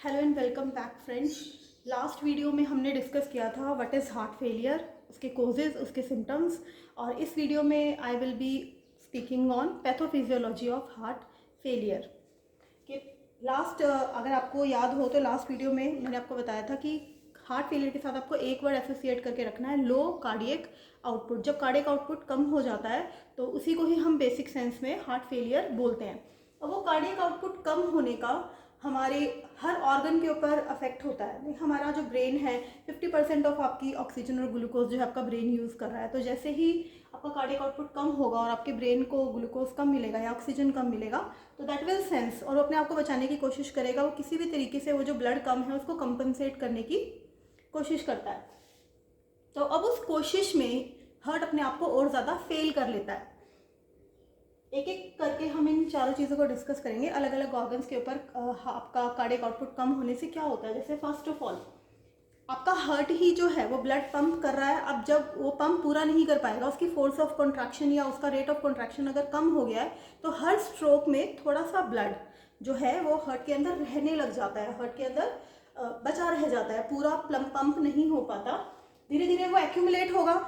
Hello and welcome back friends. Last video में हमने discuss किया था व्हाट इज़ हार्ट फेलियर, उसके कोजेज़, उसके सिम्टम्स। और इस वीडियो में I will be speaking on pathophysiology of heart failure. कि लास्ट अगर आपको याद हो तो लास्ट वीडियो में मैंने आपको बताया था कि हार्ट फेलियर के साथ आपको एक वर्ड एसोसिएट करके रखना है, लो कार्डियक आउटपुट। जब कार्डियक आउटपुट कम हो जाता है तो उसी को ही हम बेसिक सेंस में हार्ट फेलियर बोलते हैं। और वो कार्डियक आउटपुट कम होने का हमारे हर ऑर्गन के ऊपर अफेक्ट होता है। हमारा जो ब्रेन है 50% ऑफ आपकी ऑक्सीजन और ग्लूकोज जो है आपका ब्रेन यूज़ कर रहा है। तो जैसे ही आपका कार्डियक आउटपुट कम होगा और आपके ब्रेन को ग्लूकोज कम मिलेगा या ऑक्सीजन कम मिलेगा तो दैट विल सेंस और वो अपने आप को बचाने की कोशिश करेगा। वो किसी भी तरीके से वो जो ब्लड कम है उसको कंपनसेट करने की कोशिश करता है। तो अब उस कोशिश में हार्ट अपने आप को और ज़्यादा फेल कर लेता है। एक एक करके हम इन चारों चीज़ों को डिस्कस करेंगे। अलग अलग ऑर्गन्स के ऊपर आपका कार्डियक आउटपुट कम होने से क्या होता है। जैसे फर्स्ट ऑफ ऑल आपका हार्ट ही जो है वो ब्लड पंप कर रहा है। अब जब वो पंप पूरा नहीं कर पाएगा, उसकी फोर्स ऑफ कॉन्ट्रैक्शन या उसका रेट ऑफ कॉन्ट्रैक्शन अगर कम हो गया है तो हर स्ट्रोक में थोड़ा सा ब्लड जो है वो हार्ट के अंदर रहने लग जाता है, हार्ट के अंदर बचा रह जाता है, पूरा पंप नहीं हो पाता। धीरे धीरे वो एक्यूमुलेट होगा।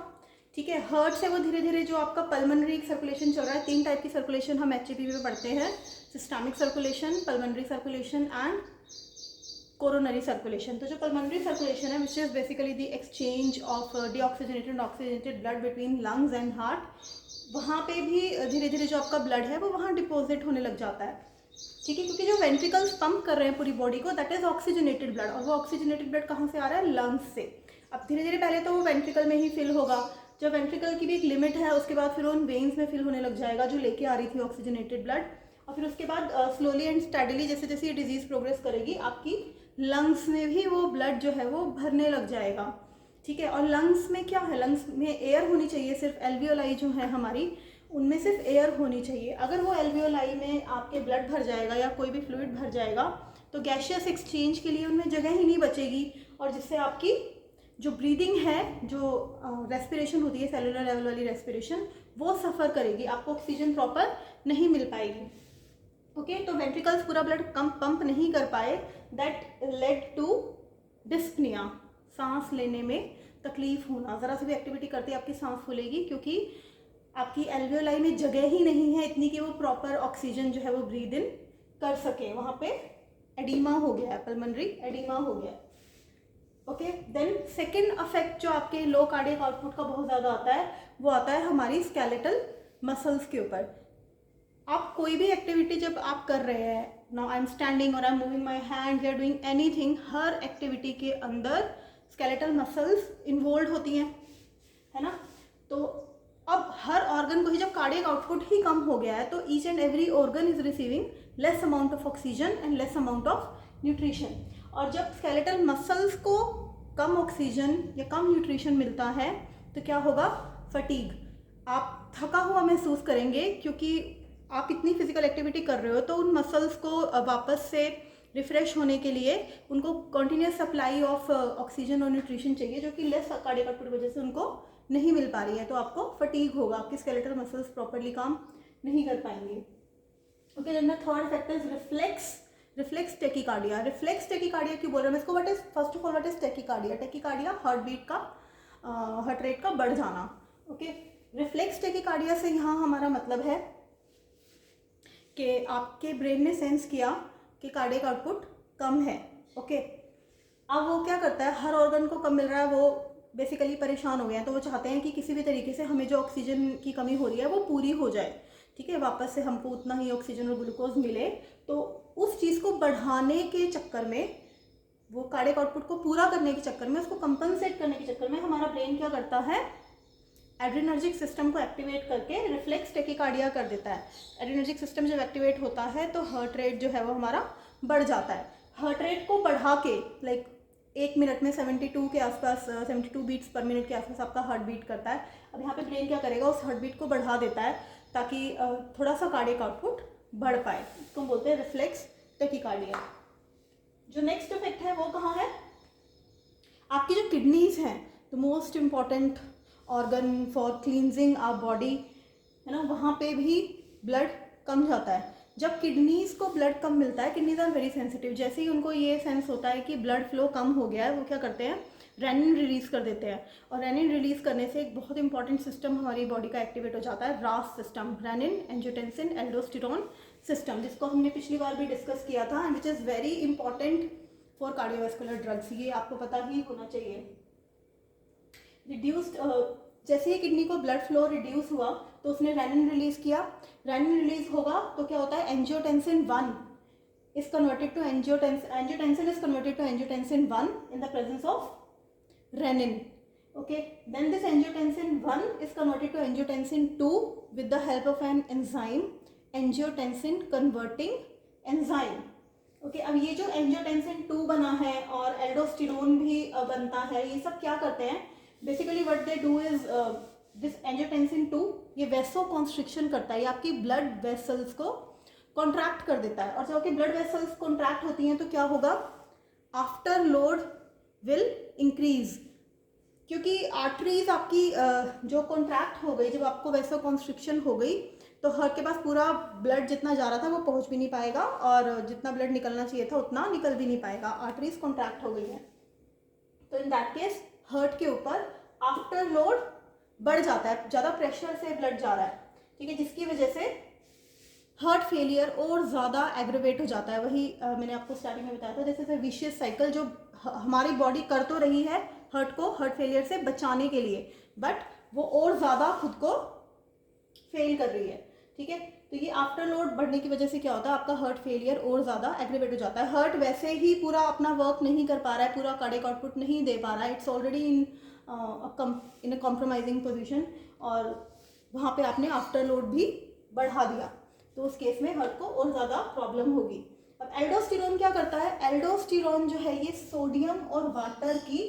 ठीक है, हार्ट से वो धीरे धीरे जो आपका पल्मोनरी सर्कुलेशन चल रहा है, 3 टाइप की सर्कुलेशन हम एचपी में पढ़ते हैं, systemic circulation, pulmonary circulation and coronary circulation. तो जो पल्मोनरी सर्कुलेशन है which is basically the exchange of deoxygenated and oxygenated blood between lungs and heart, वहाँ पे भी धीरे धीरे जो आपका ब्लड है वो वहाँ डिपॉजिट होने लग जाता है। ठीक है, क्योंकि जो वेंट्रिकल्स पंप कर रहे हैं पूरी बॉडी को दैट इज ऑक्सीजनेटेड ब्लड, और वो ऑक्सीजनेटेड ब्लड कहाँ से आ रहा है, लंग्स से। अब धीरे धीरे पहले तो वो वेंट्रिकल में ही फिल होगा, जब वेंट्रिकल की भी एक लिमिट है उसके बाद फिर उन वेन्स में फिल होने लग जाएगा जो लेके आ रही थी ऑक्सीजनेटेड ब्लड। और फिर उसके बाद स्लोली एंड स्टडीली जैसे जैसे ये डिजीज प्रोग्रेस करेगी आपकी लंग्स में भी वो ब्लड जो है वो भरने लग जाएगा। ठीक है, और लंग्स में क्या है, लंग्स में एयर होनी चाहिए, सिर्फ एल्वियोलाई जो है हमारी उनमें सिर्फ एयर होनी चाहिए। अगर वो एल्वियोलाई में आपके ब्लड भर जाएगा या कोई भी फ्लूइड भर जाएगा तो गैशियस एक्सचेंज के लिए उनमें जगह ही नहीं बचेगी, और जिससे आपकी जो ब्रीदिंग है, जो रेस्पिरेशन होती है सेलुलर लेवल वाली रेस्पिरेशन, वो सफ़र करेगी, आपको ऑक्सीजन प्रॉपर नहीं मिल पाएगी। ओके, तो वेंट्रिकल्स पूरा ब्लड कम पंप नहीं कर पाए, दैट लेड टू डिस्पनिया, सांस लेने में तकलीफ होना। ज़रा सी भी एक्टिविटी करते ही आपकी सांस फूलेगी क्योंकि आपकी एल्वियोलाई में जगह ही नहीं है इतनी कि वो प्रॉपर ऑक्सीजन जो है वो ब्रीद इन कर सके। वहाँ पे एडीमा हो गया है, पल्मोनरी एडीमा हो गया है। ओके, देन सेकेंड अफेक्ट जो आपके लो कार्डियक आउटपुट का बहुत ज़्यादा आता है वो आता है हमारी स्केलेटल मसल्स के ऊपर। आप कोई भी एक्टिविटी जब आप कर रहे हैं, नाउ आई एम स्टैंडिंग और I am moving my hand, you are doing anything, हर एक्टिविटी के अंदर स्केलेटल मसल्स इन्वॉल्व होती हैं, है ना। तो अब हर ऑर्गन को ही जब कार्डियक आउटपुट ही कम हो गया है तो each and every organ is receiving less amount of oxygen and less amount of nutrition. और जब स्केलेटल मसल्स को कम ऑक्सीजन या कम न्यूट्रिशन मिलता है तो क्या होगा, फटीग, आप थका हुआ महसूस करेंगे क्योंकि आप इतनी फिजिकल एक्टिविटी कर रहे हो तो उन मसल्स को वापस से रिफ्रेश होने के लिए उनको कॉन्टीन्यूस सप्लाई ऑफ ऑक्सीजन और न्यूट्रिशन चाहिए, जो कि लेस कार्डियक आउटपुट की वजह से उनको नहीं मिल पा रही है, तो आपको फटीग होगा, आपकी स्केलेटल मसल्स प्रॉपरली काम नहीं कर पाएंगे। Okay, then the third factor is reflex tachycardia. Reflex tachycardia क्यों बोल रहे हैं इसको, what is first of all what is tachycardia. Tachycardia heart beat का हार्ट रेट का बढ़ जाना। ओके, रिफ्लेक्स टेकिकार्डिया से यहाँ हमारा मतलब है कि आपके ब्रेन ने सेंस किया कि कार्डियक आउटपुट कम है। ओके, अब वो क्या करता है, हर ऑर्गन को कम मिल रहा है, वो बेसिकली परेशान हो गए हैं, तो वो चाहते हैं कि किसी भी तरीके से हमें जो ऑक्सीजन की कमी हो रही है वो पूरी हो जाए। ठीक है, वापस से हमको उतना ही ऑक्सीजन और ग्लूकोज मिले। तो उस चीज़ को बढ़ाने के चक्कर में, वो कार्डियक आउटपुट को पूरा करने के चक्कर में, उसको कंपनसेट करने के चक्कर में हमारा ब्रेन क्या करता है, एड्रेनर्जिक सिस्टम को एक्टिवेट करके रिफ्लेक्स टेकिकार्डिया कर देता है। एड्रेनर्जिक सिस्टम जब एक्टिवेट होता है तो हार्ट रेट जो है वो हमारा बढ़ जाता है। हार्ट रेट को बढ़ा के लाइक 1 मिनट में 72 के आसपास, 72 बीट्स पर मिनट के आसपास आपका हार्ट बीट करता है। अब यहाँ पे ब्रेन क्या करेगा, उस हार्ट बीट को बढ़ा देता है ताकि थोड़ा सा कार्डियक आउटपुट बढ़ पाए। इसको हम बोलते हैं रिफ्लेक्स टेकिकार्डिया। जो नेक्स्ट इफेक्ट है वो कहाँ है, आपकी जो किडनीज हैं, the most important organ for cleansing our body, है ना, वहाँ पे भी ब्लड कम जाता है। जब किडनीज़ को ब्लड कम मिलता है, किडनीज आर वेरी सेंसिटिव, जैसे ही उनको ये सेंस होता है कि ब्लड फ्लो कम हो गया है, वो क्या करते हैं, रेनिन रिलीज़ कर देते हैं। और रेनिन रिलीज़ करने से एक बहुत इंपॉर्टेंट सिस्टम हमारी बॉडी का एक्टिवेट हो जाता है, रास system, renin angiotensin aldosterone system, जिसको हमने पिछली बार भी डिस्कस किया था, and which is very important for cardiovascular drugs. ये आपको पता ही होना चाहिए। रिड्यूस्ड, जैसे ही किडनी को ब्लड फ्लो रिड्यूस हुआ तो उसने रेनिन रिलीज किया, रेनिन रिलीज होगा तो क्या होता है, angiotensin 1 is converted to angiotensin is converted to angiotensin 1 in the presence of renin. Okay, then this angiotensin 1 is converted to angiotensin 2 with the help of an enzyme, angiotensin converting enzyme. Okay, अब ये जो angiotensin 2 बना है और aldosterone भी बनता है, ये सब क्या करते हैं, basically what they do is this angiotensin 2 ये वेसो कॉन्स्ट्रिक्शन करता है, ये आपकी ब्लड वेसल्स को कॉन्ट्रैक्ट कर देता है। और जब आपकी ब्लड वेसल्स कॉन्ट्रैक्ट होती हैं तो क्या होगा, आफ्टर लोड विल इंक्रीज, क्योंकि आर्टरीज आपकी जो कॉन्ट्रैक्ट हो गई, जब आपको वेसो कॉन्स्ट्रिक्शन हो गई तो हार्ट के पास पूरा ब्लड जितना जा रहा था वो पहुंच भी नहीं पाएगा, और जितना ब्लड निकलना चाहिए था उतना निकल भी नहीं पाएगा, आर्टरीज कॉन्ट्रैक्ट हो गई हैं। तो इन दैट केस हार्ट के ऊपर आफ्टर लोड बढ़ जाता है, ज़्यादा प्रेशर से ब्लड जा रहा है, ठीक है, जिसकी वजह से हार्ट फेलियर और ज़्यादा एग्रेवेट हो जाता है। वही मैंने आपको स्टार्टिंग में बताया था, this is a vicious cycle, जो हमारी बॉडी कर तो रही है हार्ट को हार्ट फेलियर से बचाने के लिए, बट वो और ज़्यादा खुद को फेल कर रही है, ठीक है। तो ये आफ्टर लोड बढ़ने की वजह से क्या होता है, आपका हार्ट फेलियर और ज़्यादा एग्रेवेट हो जाता है। हार्ट वैसे ही पूरा अपना वर्क नहीं कर पा रहा है, पूरा कार्डियक आउटपुट नहीं दे पा रहा है, it's already in a compromising position, और वहाँ पे आपने आफ्टर लोड भी बढ़ा दिया, तो उस केस में हार्ट को और ज़्यादा प्रॉब्लम होगी। अब एल्डोस्टेरोन क्या करता है, एल्डोस्टेरोन जो है ये सोडियम और वाटर की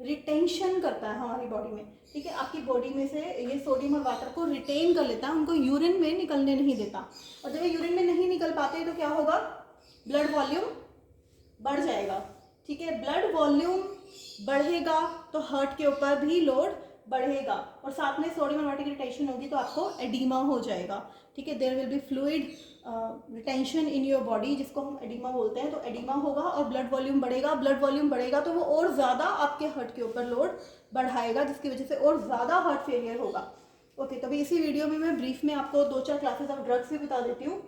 रिटेंशन करता है हमारी बॉडी में, ठीक है, आपकी बॉडी में से ये सोडियम और वाटर को रिटेन कर लेता है, उनको यूरिन में निकलने नहीं देता। और जब ये यूरिन में नहीं निकल पाते तो क्या होगा, ब्लड वॉल्यूम बढ़ जाएगा, ठीक है, ब्लड वॉल्यूम बढ़ेगा तो हार्ट के ऊपर भी लोड बढ़ेगा, और साथ में सोडियम और वाटर की रिटेंशन होगी तो आपको एडीमा हो जाएगा, ठीक है, there will be fluid retention in your body, जिसको हम एडीमा बोलते हैं। तो एडीमा होगा और ब्लड वॉल्यूम बढ़ेगा, ब्लड वॉल्यूम बढ़ेगा तो वो और ज़्यादा आपके हार्ट के ऊपर लोड बढ़ाएगा, जिसकी वजह से और ज़्यादा हार्ट फेलियर होगा। ओके, तो अभी इसी वीडियो में मैं ब्रीफ में आपको 2-4 क्लासेस ऑफ ड्रग्स भी बता देती हूँ,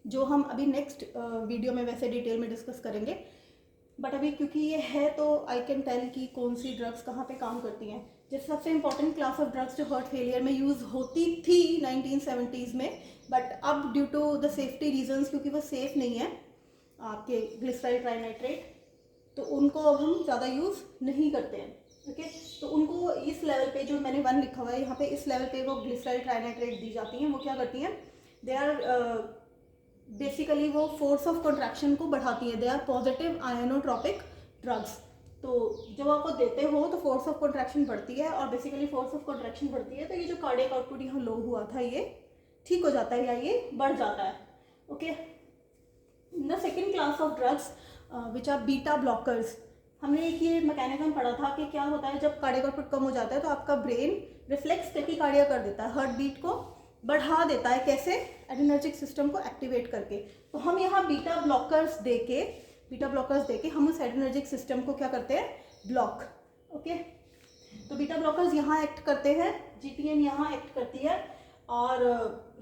जो हम अभी नेक्स्ट वीडियो में वैसे डिटेल में डिस्कस करेंगे, बट अभी क्योंकि ये है तो आई कैन टेल कि कौन सी ड्रग्स कहाँ पे काम करती हैं। जैसे सबसे इंपॉर्टेंट क्लास ऑफ ड्रग्स जो हार्ट फेलियर में यूज़ होती थी 1970s में, बट अब due to the safety reasons, क्योंकि वो सेफ़ नहीं है आपके ग्लिसराइल ट्राइनाइट्रेट, तो उनको अब हम ज़्यादा यूज़ नहीं करते हैं। ओके, तो उनको इस लेवल पे जो मैंने 1 लिखा हुआ है यहाँ पे, इस लेवल पे वो ग्लिसराइल ट्राइनाइट्रेट दी जाती हैं। वो क्या करती हैं, दे आर बेसिकली वो फोर्स ऑफ कॉन्ट्रैक्शन को बढ़ाती है, दे आर पॉजिटिव आयनोट्रोपिक ड्रग्स। तो जब आपको देते हो तो फोर्स ऑफ कॉन्ट्रैक्शन बढ़ती है, और बेसिकली फोर्स ऑफ कॉन्ट्रैक्शन बढ़ती है तो ये जो कार्डियक आउटपुट यहाँ लो हुआ था ये ठीक हो जाता है या ये बढ़ जाता है। Okay, the second class of drugs which are beta blockers. हमने एक ये मैकेनिज्म पढ़ा था कि क्या होता है, जब कार्डियक आउटपुट कम हो जाता है तो आपका ब्रेन रिफ्लेक्स टैकीकार्डिया कर देता है, हार्ट बीट को बढ़ा देता है, कैसे, एड्रेनर्जिक सिस्टम को एक्टिवेट करके। तो हम यहाँ बीटा ब्लॉकर्स देके हम उस एड्रेनर्जिक सिस्टम को क्या करते हैं, ब्लॉक। ओके, तो बीटा ब्लॉकर्स यहाँ एक्ट करते हैं, जीटीएन यहाँ एक्ट करती है, और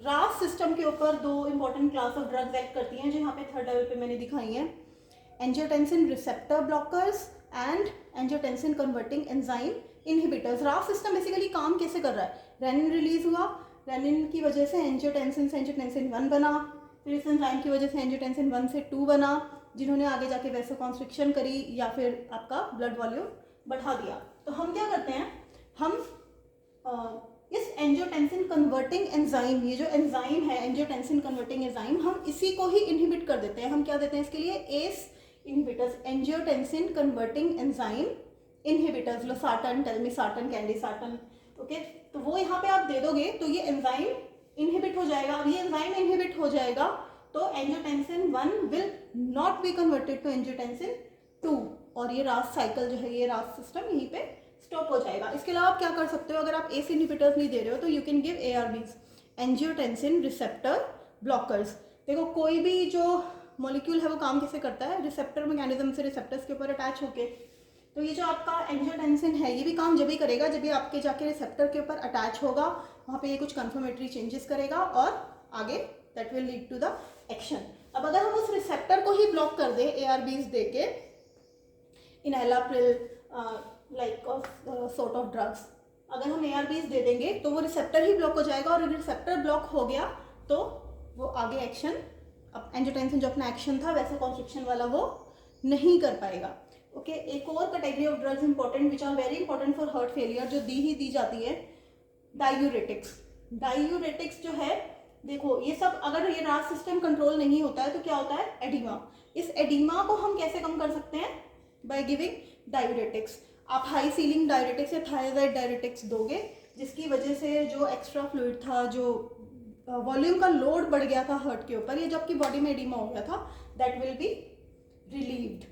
रास सिस्टम के ऊपर 2 important class of drugs act करती हैं, जो यहाँ पे 3rd लेवल पे मैंने दिखाई हैं, angiotensin receptor blockers and angiotensin converting enzyme inhibitors. रास सिस्टम बेसिकली काम कैसे कर रहा है, रेनिन रिलीज हुआ, रेनिन की वजह से एंजियोटेंसिन 1 बना, फिर इस एंजाइम की वजह से एंजियोटेंसिन 1 से 2 बना, जिन्होंने आगे जाके वैसोकॉन्स्ट्रिक्शन करी या फिर आपका ब्लड वॉल्यूम बढ़ा दिया। तो हम क्या करते हैं, हम इस एंजियोटेंसिन कन्वर्टिंग एंजाइम, ये जो एंजाइम है एंजियोटेंसिन कन्वर्टिंग एंजाइम, हम इसी को ही इनहिबिट कर देते हैं। हम क्या देते हैं इसके लिए, ACE inhibitors, angiotensin converting enzyme inhibitors, losartan, telmisartan, candesartan. Okay, तो वो यहाँ पे आप दे दोगे तो ये एंजाइम इनहिबिट हो जाएगा। अब ये एंजाइम इनहिबिट हो जाएगा तो angiotensin 1 will not be converted to angiotensin 2, और ये रास साइकिल जो है, ये रास सिस्टम यहीं पे स्टॉप हो जाएगा। इसके अलावा आप क्या कर सकते हो, अगर आप एस इनहिबिटर्स नहीं दे रहे हो तो you can give ARBs, angiotensin receptor blockers. देखो कोई भी जो मॉलिक्यूल है वो काम कैसे करता है, रिसेप्टर मैकेनिज्म से रिसेप्टर्स के ऊपर अटैच होके। तो ये जो आपका एंजियोटेंसिन है ये भी काम जब ही करेगा जब ये आपके जाके रिसेप्टर के ऊपर अटैच होगा, वहाँ पे ये कुछ कन्फर्मेटरी चेंजेस करेगा और आगे that will lead to the action. अब अगर हम उस रिसेप्टर को ही ब्लॉक कर दें ARBs दे के, इनहेलाप्रिल लाइक सॉर्ट ऑफ ड्रग्स, अगर हम ARBs दे देंगे तो वो रिसेप्टर ही ब्लॉक हो जाएगा, और रिसेप्टर ब्लॉक हो गया तो वो आगे एक्शन, अब एंजियोटेंसिन जो अपना एक्शन था वैसे कॉन्स्ट्रिक्शन वाला वो नहीं कर पाएगा। ओके, एक और category of drugs important which are very important for heart failure, जो दी जाती है, डायूरेटिक्स। डायूरेटिक्स जो है, देखो ये सब अगर ये रास सिस्टम कंट्रोल नहीं होता है तो क्या होता है, एडिमा। इस एडिमा को हम कैसे कम कर सकते हैं, बाय गिविंग डायूरेटिक्स। आप हाई सीलिंग डायूरेटिक्स या थायराइड डायूरेटिक्स दोगे, जिसकी वजह से जो एक्स्ट्रा फ्लूइड था, जो वॉल्यूम का लोड बढ़ गया था हार्ट के ऊपर, ये जो आपकी बॉडी में एडिमा हो गया था, दैट विल बी रिलीव्ड।